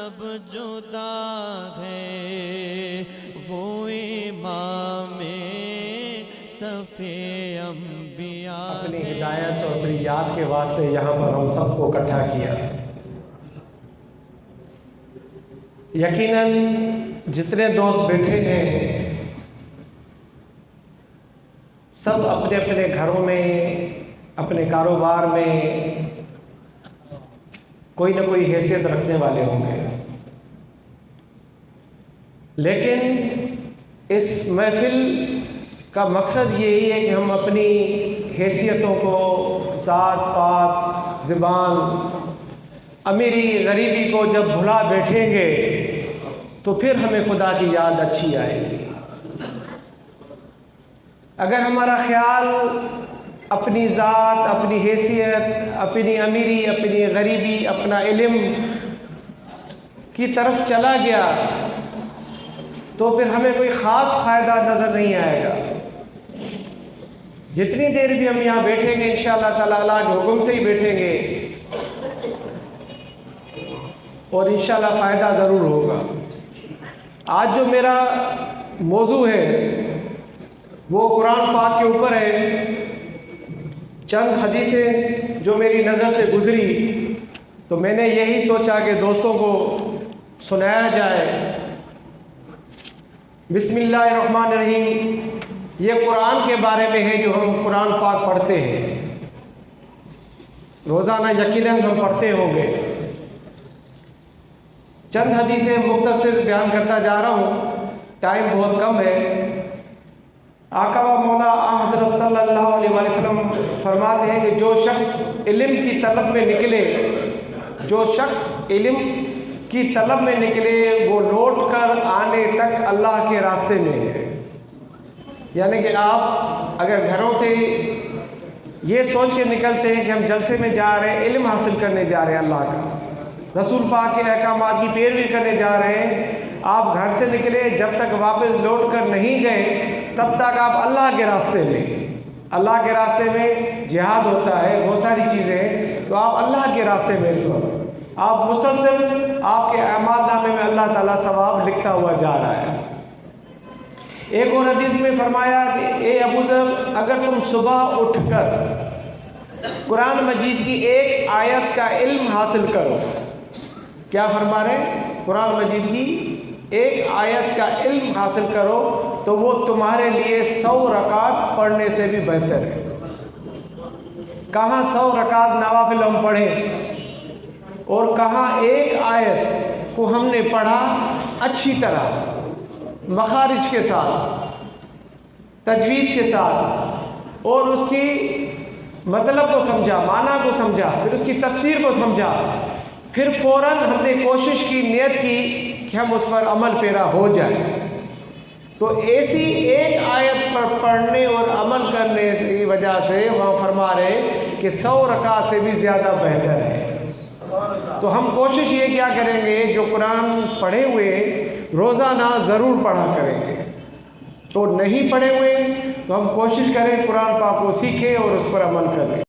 سب جدا ہے وہ امام صف انبیاء اپنی ہدایت اور اپنی یاد کے واسطے یہاں پر ہم سب کو اکٹھا کیا۔ یقیناً جتنے دوست بیٹھے ہیں سب اپنے اپنے گھروں میں، اپنے کاروبار میں کوئی نہ کوئی حیثیت رکھنے والے ہوں گے، لیکن اس محفل کا مقصد یہی ہے کہ ہم اپنی حیثیتوں کو، ذات پات، زبان، امیری غریبی کو جب بھلا بیٹھیں گے تو پھر ہمیں خدا کی یاد اچھی آئے گی۔ اگر ہمارا خیال اپنی ذات، اپنی حیثیت، اپنی امیری، اپنی غریبی، اپنا علم کی طرف چلا گیا تو پھر ہمیں کوئی خاص فائدہ نظر نہیں آئے گا۔ جتنی دیر بھی ہم یہاں بیٹھیں گے انشاءاللہ تعالیٰ اللہ کے حکم سے ہی بیٹھیں گے اور انشاءاللہ فائدہ ضرور ہوگا۔ آج جو میرا موضوع ہے وہ قرآن پاک کے اوپر ہے۔ چند حدیثیں جو میری نظر سے گزری تو میں نے یہی سوچا کہ دوستوں کو سنایا جائے۔ بسم اللہ الرحمن الرحیم۔ یہ قرآن کے بارے میں ہے جو ہم قرآن پاک پڑھتے ہیں، روزانہ یقیناً ہم پڑھتے ہوں گے۔ چند حدیثیں مختصر بیان کرتا جا رہا ہوں، ٹائم بہت کم ہے۔ آقا و مولا حضرت صلی اللہ علیہ وسلم فرماتے ہیں کہ جو شخص علم کی طلب میں نکلے، جو شخص علم کی طلب میں نکلے وہ لوٹ کر آنے تک اللہ کے راستے میں ہے۔ یعنی کہ آپ اگر گھروں سے یہ سوچ کے نکلتے ہیں کہ ہم جلسے میں جا رہے ہیں، علم حاصل کرنے جا رہے ہیں اللہ کا، رسول پاک کے احکامات کی پیروی کرنے جا رہے ہیں، آپ گھر سے نکلے جب تک واپس لوٹ کر نہیں گئے تب تک آپ اللہ کے راستے میں، اللہ کے راستے میں جہاد ہوتا ہے، بہت ساری چیزیں ہیں، تو آپ اللہ کے راستے میں اس وقت آپ مسلسل آپ کے اعمال نامے میں اللہ تعالیٰ ثواب لکھتا ہوا جا رہا ہے۔ ایک اور حدیث میں فرمایا کہ اے ابو ذر، اگر تم صبح اٹھ کر قرآن مجید کی ایک آیت کا علم حاصل کرو، کیا فرما رہے ہیں؟ قرآن مجید کی ایک آیت کا علم حاصل کرو تو وہ تمہارے لیے 100 رکعت پڑھنے سے بھی بہتر ہے۔ کہاں 100 رکعت نوافل ہم پڑھیں اور کہاں ایک آیت کو ہم نے پڑھا اچھی طرح، مخارج کے ساتھ، تجوید کے ساتھ، اور اس کی مطلب کو سمجھا، معنی کو سمجھا، پھر اس کی تفسیر کو سمجھا، پھر فوراً ہم نے کوشش کی، نیت کی کہ ہم اس پر عمل پیرا ہو جائیں، تو ایسی ایک آیت پر پڑھنے اور عمل کرنے کی وجہ سے وہاں فرما رہے کہ 100 رکعت سے بھی زیادہ بہتر ہے۔ تو ہم کوشش یہ کیا کریں گے، جو قرآن پڑھے ہوئے روزانہ ضرور پڑھا کریں گے، تو نہیں پڑھے ہوئے تو ہم کوشش کریں قرآن پاک کو سیکھیں اور اس پر عمل کریں۔